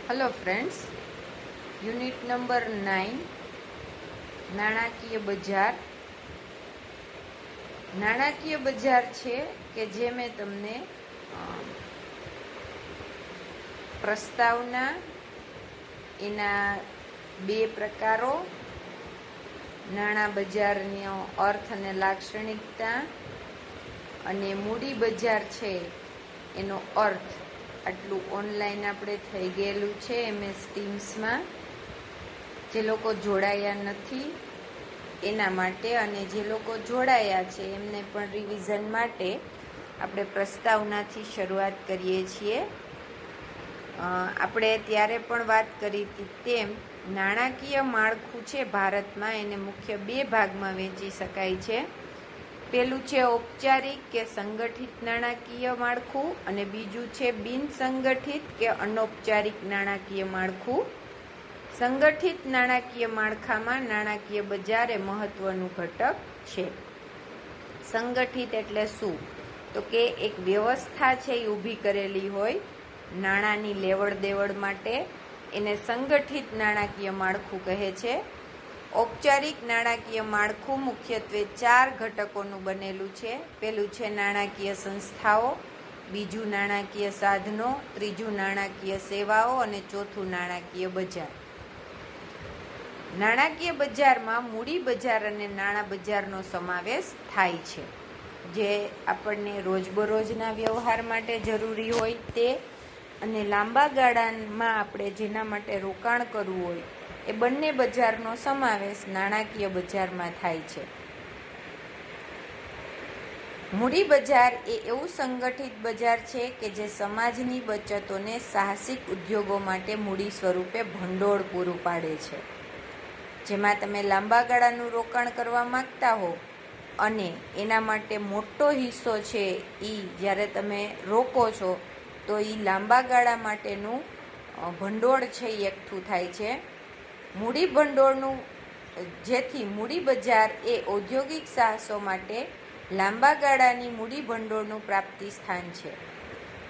Hello friends, unit number 9 નાણાકીય બજાર. નાણાકીય બજાર છે કે જે મેં તમને પ્રસ્તાવના, એના બે પ્રકારો, નાણાં બજારનો અર્થ અને લાક્ષણિકતા અને મૂડી બજાર છે એનો અર્થ, આટલું ઓનલાઈન આપણે થઈ ગયેલું છે MS ટીમ્સમાં. જે લોકો જોડાયા નથી એના માટે અને જે લોકો જોડાયા છે એમને પણ રિવિઝન માટે આપણે પ્રસ્તાવનાથી શરૂઆત કરીએ છીએ. આપણે ત્યારે પણ વાત કરી હતી તેમ નાણાકીય માળખું છે ભારતમાં, એને મુખ્ય બે ભાગમાં વહેંચી શકાય છે. પેલું છે ઔપચારિક કે સંગઠિત નાણાકીય માળખું અને બીજું છે બિનસંગઠિત કે અનૌપચારિક નાણાકીય માળખું. સંગઠિત નાણાકીય માળખામાં નાણાકીય બજાર એ મહત્વનું ઘટક છે. સંગઠિત એટલે શું? તો કે એક વ્યવસ્થા છે એ ઊભી કરેલી હોય નાણાંની લેવડ દેવડ માટે, એને સંગઠિત નાણાકીય માળખું કહે છે. ઔપચારિક નાણાકીય માળખું મુખ્યત્વે 4 ઘટકોનું બનેલું છે. પહેલું છે નાણાકીય સંસ્થાઓ, બીજું નાણાકીય સાધનો, ત્રીજું નાણાકીય સેવાઓ અને ચોથું નાણાકીય બજાર. નાણાકીય બજારમાં મૂડી બજાર અને નાણાં બજારનો સમાવેશ થાય છે, જે આપણને રોજબરોજના વ્યવહાર માટે જરૂરી હોય તે, અને લાંબા ગાળામાં આપણે જેના માટે રોકાણ કરવું હોય એ બંને બજારનો સમાવેશ નાણાકીય બજારમાં થાય છે. મૂડી બજાર એ એવું સંગઠિત બજાર છે કે જે સમાજની બચતોને સાહસિક ઉદ્યોગો માટે મૂડી સ્વરૂપે ભંડોળ પૂરું પાડે છે. જેમાં તમે લાંબા ગાળાનું રોકાણ કરવા માંગતા હો અને એના માટે મોટો હિસ્સો છે એ જ્યારે તમે રોકો છો તો એ લાંબા ગાળા માટેનું ભંડોળ છે એ એકઠું થાય છે. મૂડી ભંડોળનું, જેથી મૂડી બજાર એ ઔદ્યોગિક સાહસો માટે લાંબા ગાળાની મૂડી ભંડોળનું પ્રાપ્તિ સ્થાન છે.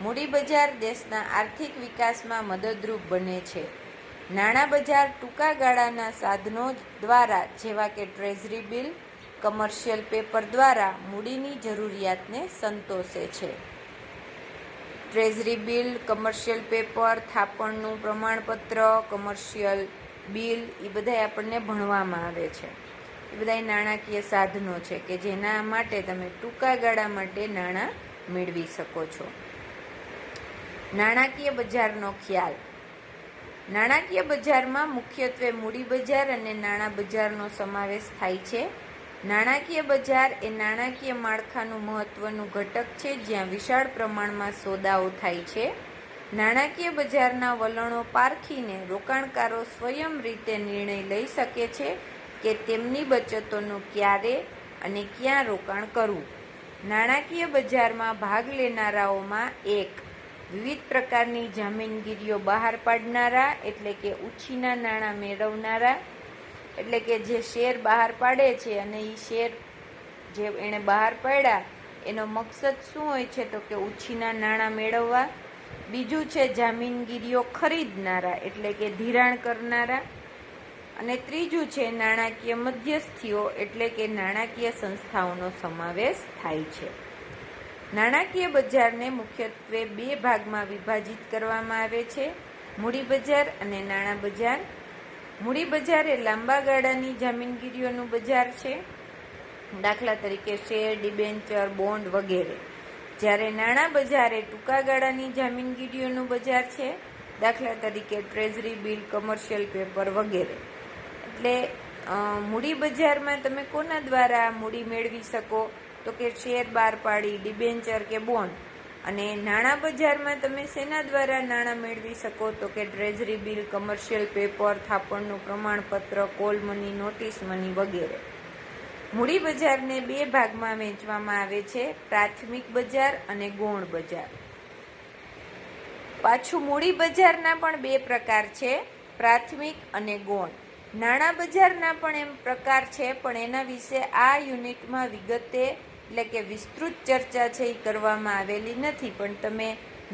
મૂડી બજાર દેશના આર્થિક વિકાસમાં મદદરૂપ બને છે. નાણાં બજાર ટૂંકા ગાળાના સાધનો દ્વારા જેવા કે ટ્રેઝરી બિલ, કમર્શિયલ પેપર દ્વારા મૂડીની જરૂરિયાતને સંતોષે છે. ટ્રેઝરી બિલ, કમર્શિયલ પેપર, થાપણનું પ્રમાણપત્ર, કમર્શિયલ બિલ, એ બધા આપણને ભણવામાં આવે છે. એ બધા નાણાકીય સાધનો છે કે જેના માટે તમે ટૂંકા ગાળા માટે નાણાં મેળવી શકો છો. નાણાકીય બજારનો ખ્યાલ. નાણાકીય બજારમાં મુખ્યત્વે મૂડી બજાર અને નાણાં બજારનો સમાવેશ થાય છે. નાણાકીય બજાર એ નાણાકીય માળખાનું મહત્વનું ઘટક છે જ્યાં વિશાળ પ્રમાણમાં સોદાઓ થાય છે. નાણાકીય બજારના વલણો પારખીને રોકાણકારો સ્વયં રીતે નિર્ણય લઈ શકે છે કે તેમની બચતોનું ક્યારે અને ક્યાં રોકાણ કરવું. નાણાકીય બજારમાં ભાગ લેનારાઓમાં વિવિધ પ્રકારની જામીનગીરીઓ બહાર પાડનારા, એટલે કે ઉછીના નાણાં મેળવનારા, એટલે કે જે શેર બહાર પાડે છે અને એ શેર જે એણે બહાર પાડ્યા એનો મકસદ શું હોય છે તો કે ઉછીના નાણાં મેળવવા. બીજું છે જામીનગીરીઓ ખરીદનારા, એટલે કે ધિરાણ કરનારા. અને ત્રીજું છે નાણાકીય મધ્યસ્થીઓ, એટલે કે નાણાકીય સંસ્થાઓનો સમાવેશ થાય છે. નાણાકીય બજારને મુખ્યત્વે 2 ભાગમાં વિભાજિત કરવામાં આવે છે, મૂડી બજાર અને નાણાં બજાર. મૂડી બજાર એ લાંબા ગાળાની જામીનગીરીઓનું બજાર છે, દાખલા તરીકે શેર, ડિબેન્ચર, બોન્ડ વગેરે. જ્યારે નાણાં બજાર એ ટૂંકા ગાળાની જામીનગીરીઓનું બજાર છે, દાખલા તરીકે ટ્રેઝરી બિલ, કમર્શિયલ પેપર વગેરે. એટલે મૂડી બજારમાં તમે કોના દ્વારા મૂડી મેળવી શકો તો કે શેર બહાર પાડી, ડિબેન્ચર કે બોન્ડ. અને નાણાં બજારમાં તમે શેના દ્વારા નાણાં મેળવી શકો તો કે ટ્રેઝરી બિલ, કમર્શિયલ પેપર, થાપણનું પ્રમાણપત્ર, કોલ મની, નોટિસ મની વગેરે. મૂડી બજારને 2 ભાગમાં વહેંચવામાં આવે છે, પ્રાથમિક બજાર અને ગૌણ બજાર. પાછું મૂડી બજારના પણ 2 પ્રકાર છે, પ્રાથમિક અને ગૌણ. નાણાં બજારના પણ એમ પ્રકાર છે, પણ એના વિશે આ યુનિટમાં વિગતે એટલે કે વિસ્તૃત ચર્ચા છે એ કરવામાં આવેલી નથી, પણ તમે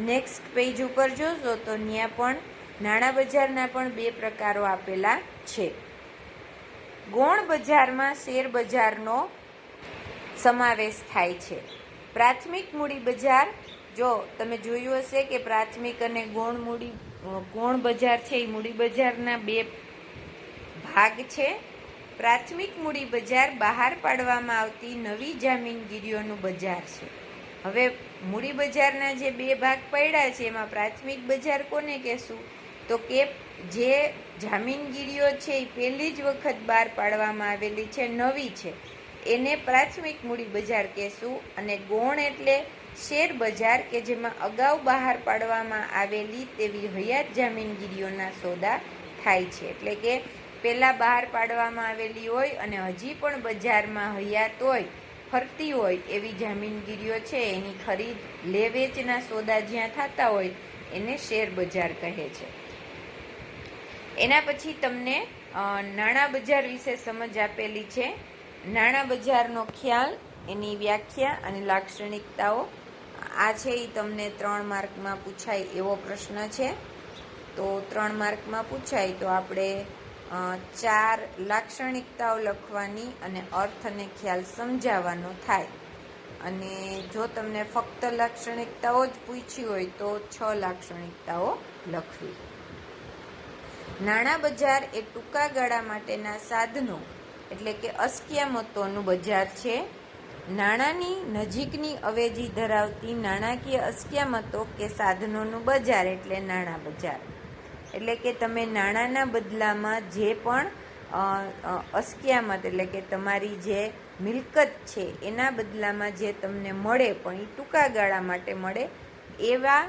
નેક્સ્ટ પેજ ઉપર જોશો તો ત્યાં પણ નાણાં બજારના પણ બે પ્રકારો આપેલા છે. ગૌણ બજારમાં શેર બજારનો સમાવેશ થાય છે. પ્રાથમિક મૂડી બજાર, જો તમે જોયું હશે કે પ્રાથમિક અને ગૌણ બજાર છે એ મૂડી બજારના બે ભાગ છે. પ્રાથમિક મૂડી બજાર બહાર પાડવામાં આવતી નવી જામીનગીરીઓનું બજાર છે. હવે મૂડી બજારના જે બે ભાગ પડ્યા છે એમાં પ્રાથમિક બજાર કોને કહેશું? તો કે જે જામીનગીરીઓ છે એ પહેલી જ વખત બહાર પાડવામાં આવેલી છે, નવી છે, એને પ્રાથમિક મૂડી બજાર કહેશું. અને ગૌણ એટલે શેર બજાર કે જેમાં અગાઉ બહાર પાડવામાં આવેલી તેવી હયાત જામીનગીરીઓના સોદા થાય છે. એટલે કે પહેલાં બહાર પાડવામાં આવેલી હોય અને હજી પણ બજારમાં હયાત હોય, ફરતી હોય એવી જામીનગીરીઓ છે એની ખરીદ લે વેચના સોદા જ્યાં થતા હોય એને શેર બજાર કહે છે. એના પછી તમને નાણાં બજાર વિશે સમજ આપેલી છે. નાણાં બજારનો ખ્યાલ, એની વ્યાખ્યા અને લાક્ષણિકતાઓ આ છે એ તમને 3 માર્કમાં પૂછાય એવો પ્રશ્ન છે. તો 3 માર્કમાં પૂછાય તો આપણે 4 લાક્ષણિકતાઓ લખવાની અને અર્થ અને ખ્યાલ સમજાવવાનો થાય. અને જો તમને ફક્ત લાક્ષણિકતાઓ જ પૂછી હોય તો 6 લાક્ષણિકતાઓ લખવી. નાણાં બજાર એ ટૂંકા ગાળા માટેના સાધનો એટલે કે અસ્કયામતોનું બજાર છે. નાણાંની નજીકની અવેજી ધરાવતી નાણાકીય અસ્કયામતો કે સાધનોનું બજાર એટલે નાણાં બજાર. એટલે કે તમે નાણાંના બદલામાં જે પણ અસ્કયામત એટલે કે તમારી જે મિલકત છે એના બદલામાં જે તમને મળે પણ એ ટૂંકા ગાળા માટે મળે એવા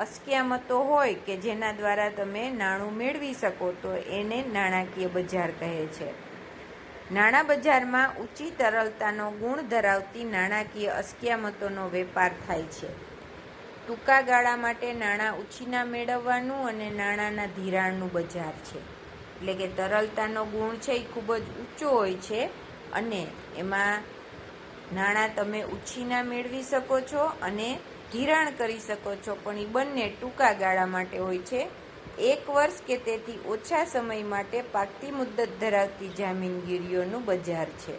અસ્કયામતો હોય કે જેના દ્વારા તમે નાણું મેળવી શકો તો એને નાણાકીય બજાર કહે છે. નાણાં બજારમાં ઊંચી તરલતાનો ગુણ ધરાવતી નાણાકીય અસ્કયામતોનો વેપાર થાય છે. ટૂંકા ગાળા માટે નાણાં ઉછીના મેળવવાનું અને નાણાંના ધિરાણનું બજાર છે. એટલે કે તરલતાનો ગુણ છે એ ખૂબ જ ઊંચો હોય છે અને એમાં નાણાં તમે ઉછીના મેળવી શકો છો અને ધિરાણ કરી શકો છો, પણ એ બંને ટૂંકા ગાળા માટે હોય છે. 1 વર્ષ કે તેથી ઓછા સમય માટે પાકતી મુદ્દત ધરાવતી જામીનગીરીઓનું બજાર છે.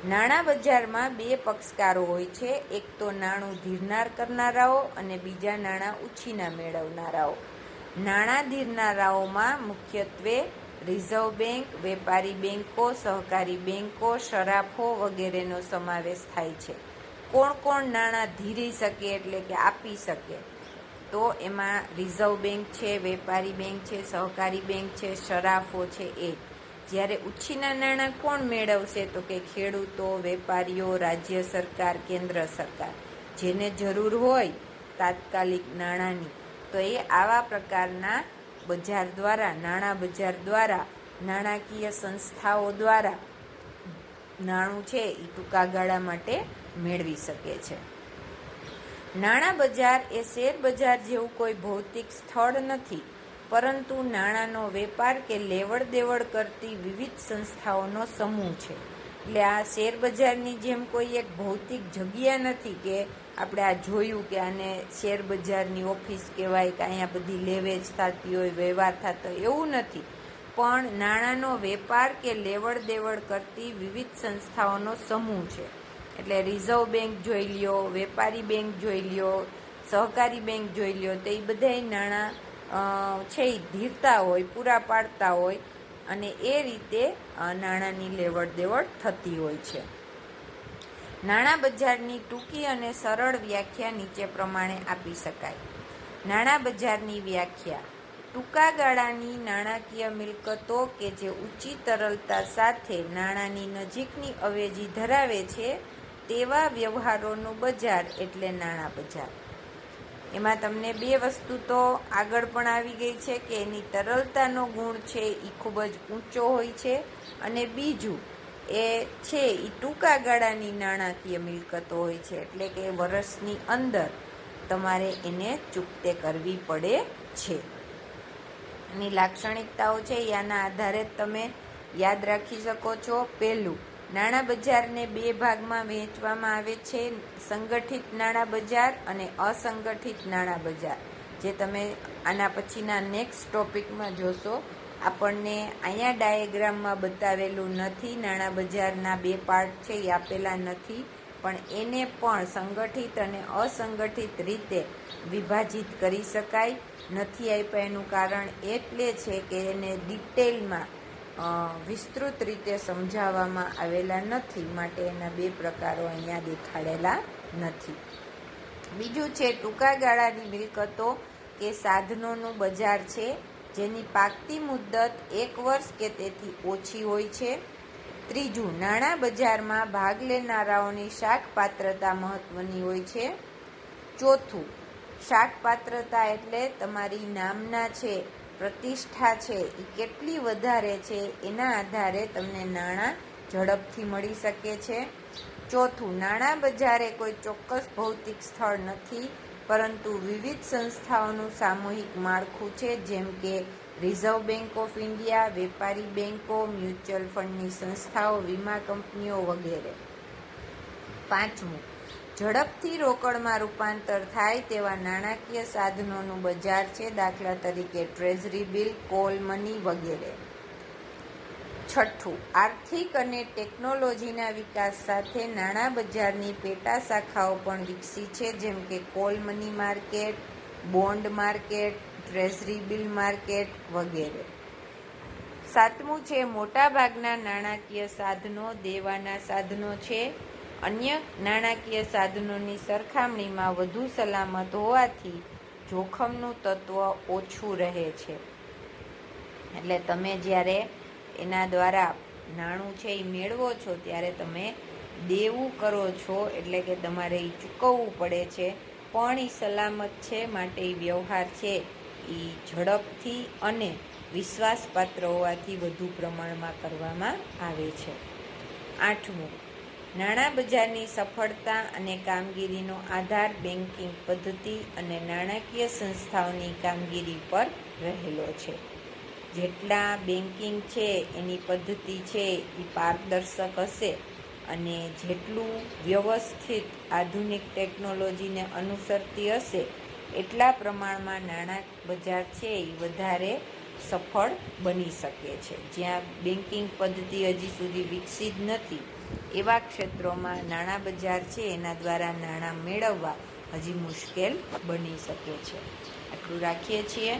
નાણાં બજારમાં બે પક્ષકારો હોય છે, એક તો નાણું ધીરનાર કરનારાઓ અને બીજા નાણાં ઉછીના મેળવનારાઓ. નાણાં ધીરનારાઓમાં મુખ્યત્વે રિઝર્વ બેંક, વેપારી બેંકો, સહકારી બેંકો, શરાફો વગેરેનો સમાવેશ થાય છે. કોણ કોણ નાણાં ધીરી શકે એટલે કે આપી શકે? તો એમાં રિઝર્વ બેંક છે, વેપારી બેંક છે, સહકારી બેંક છે, શરાફો છે એ. જ્યારે ઉછીના નાણાં કોણ મેળવશે? તો કે ખેડૂતો, વેપારીઓ, રાજ્ય સરકાર, કેન્દ્ર સરકાર. જેને જરૂર હોય તાત્કાલિક નાણાંની તો એ આવા પ્રકારના બજાર દ્વારા, નાણાં બજાર દ્વારા, નાણાકીય સંસ્થાઓ દ્વારા નાણું છે એ ટૂંકા ગાળા માટે મેળવી શકે છે. નાણાં બજાર એ શેર બજાર જેવું કોઈ ભૌતિક સ્થળ નથી, પરંતુ નાણાંનો વેપાર કે લેવડ દેવડ કરતી વિવિધ સંસ્થાઓનો સમૂહ છે. એટલે આ શેર બજારની જેમ કોઈ એક ભૌતિક જગ્યા નથી કે આપણે આ જોયું કે આને શેર બજારની ઓફિસ કહેવાય કે અહીંયા બધી લેવેચ થતી હોય, વ્યવહાર થતો હોય, એવું નથી. પણ નાણાંનો વેપાર કે લેવડ દેવડ કરતી વિવિધ સંસ્થાઓનો સમૂહ છે. એટલે રિઝર્વ બેંક જોઈ લ્યો, વેપારી બેંક જોઈ લ્યો, સહકારી બેંક જોઈ લ્યો, તો એ બધાય નાણાં છે એ ધીરતા હોય, પૂરા પાડતા હોય અને એ રીતે નાણાંની લેવડ દેવડ થતી હોય છે. નાણાં બજારની ટૂંકી અને સરળ વ્યાખ્યા નીચે પ્રમાણે આપી શકાય. નાણાં બજારની વ્યાખ્યા: ટૂંકા ગાળાની નાણાકીય મિલકતો કે જે ઊંચી તરલતા સાથે નાણાંની નજીકની અવેજી ધરાવે છે તેવા વ્યવહારોનું બજાર એટલે નાણાં બજાર. એમાં તમને બે વસ્તુ તો આગળ પણ આવી ગઈ છે કે એની તરલતાનો ગુણ છે એ ખૂબ જ ઊંચો હોય છે અને બીજું એ છે એ ટૂંકા ગાળાની નાણાકીય મિલકતો હોય છે. એટલે કે વર્ષની અંદર તમારે એને ચૂકતે કરવી પડે છે. એની લાક્ષણિકતાઓ છે આના આધારે તમે યાદ રાખી શકો છો. પહેલું, નાણાં બજારને બે ભાગમાં વહેંચવામાં આવે છે, સંગઠિત નાણાં બજાર અને અસંગઠિત નાણાં બજાર. જે તમે આના પછીના નેક્સ્ટ ટોપિકમાં જોશો. આપણને અહીંયા ડાયાગ્રામમાં બતાવેલું નથી, નાણાં બજારના 2 પાર્ટ છે એ આપેલા નથી, પણ એને પણ સંગઠિત અને અસંગઠિત રીતે વિભાજિત કરી શકાય. નથી આપ્યા એનું કારણ એટલે છે કે એને ડિટેલમાં વિસ્તૃત રીતે સમજાવવામાં આવેલા નથી, માટે એના 2 પ્રકારો અહીંયા દેખાડેલા નથી. બીજું છે ટૂંકા ગાળાની મિલકતો કે સાધનોનું બજાર છે, જેની પાકતી મુદ્દત 1 વર્ષ કે તેથી ઓછી હોય છે. ત્રીજું, નાણાં બજારમાં ભાગ લેનારાઓની શાખ પાત્રતા મહત્વની હોય છે. ચોથું, શાખ પાત્રતા એટલે તમારી નામના છે, પ્રતિષ્ઠા છે એ કેટલી વધારે છે એના આધારે તમને નાણાં ઝડપથી મળી શકે છે. ચોથું, નાણાં બજાર એ કોઈ ચોક્કસ ભૌતિક સ્થળ નથી, પરંતુ વિવિધ સંસ્થાઓનું સામૂહિક માળખું છે, જેમ કે રિઝર્વ બેંક ઓફ ઇન્ડિયા, વેપારી બેંકો, મ્યુચ્યુઅલ ફંડની સંસ્થાઓ, વીમા કંપનીઓ વગેરે. પાંચમું, ઝડપથી રોકડમાં રૂપાંતર થાય તેવા નાણાકીય સાધનોનું બજાર છે, દાખલા તરીકે ટ્રેઝરી બિલ, કોલ મની વગેરે. છઠ્ઠું, આર્થિક અને ટેકનોલોજીના વિકાસ સાથે નાણાં બજારની પેટા શાખાઓ પણ વિકસી છે, જેમ કે call money market, bond market, treasury bill market વગેરે. સાતમું છે મોટાભાગના નાણાકીય સાધનો દેવાના સાધનો છે. અન્ય નાણાકીય સાધનોની સરખામણીમાં વધુ સલામત હોવાથી જોખમનું તત્વ ઓછું રહે છે. એટલે તમે જ્યારે એના દ્વારા નાણું છે એ મેળવો છો ત્યારે તમે દેવું કરો છો, એટલે કે તમારે એ ચૂકવવું પડે છે, પણ એ સલામત છે, માટે એ વ્યવહાર છે એ ઝડપથી અને વિશ્વાસપાત્ર હોવાથી વધુ પ્રમાણમાં કરવામાં આવે છે. આઠમું, નાણાં બજારની સફળતા અને કામગીરીનો આધાર બેન્કિંગ પદ્ધતિ અને નાણાકીય સંસ્થાઓની કામગીરી પર રહેલો છે. જેટલા બેન્કિંગ છે એની પદ્ધતિ છે એ પારદર્શક હશે અને જેટલું વ્યવસ્થિત આધુનિક ટેકનોલોજીને અનુસરતી હશે એટલા પ્રમાણમાં નાણાં બજાર છે એ વધારે સફળ બની શકે છે. જ્યાં બેન્કિંગ પદ્ધતિ હજી સુધી વિકસિત નથી એવા ક્ષેત્રોમાં નાણાં બજાર છે એના દ્વારા નાણાં મેળવવા હજી મુશ્કેલ બની શકે છે. આટલું રાખીએ છીએ.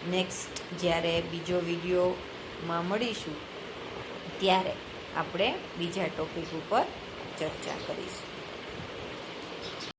નેક્સ્ટ જ્યારે બીજો વિડીયોમાં મળીશું ત્યારે આપણે બીજા ટોપિક ઉપર ચર્ચા કરીશું.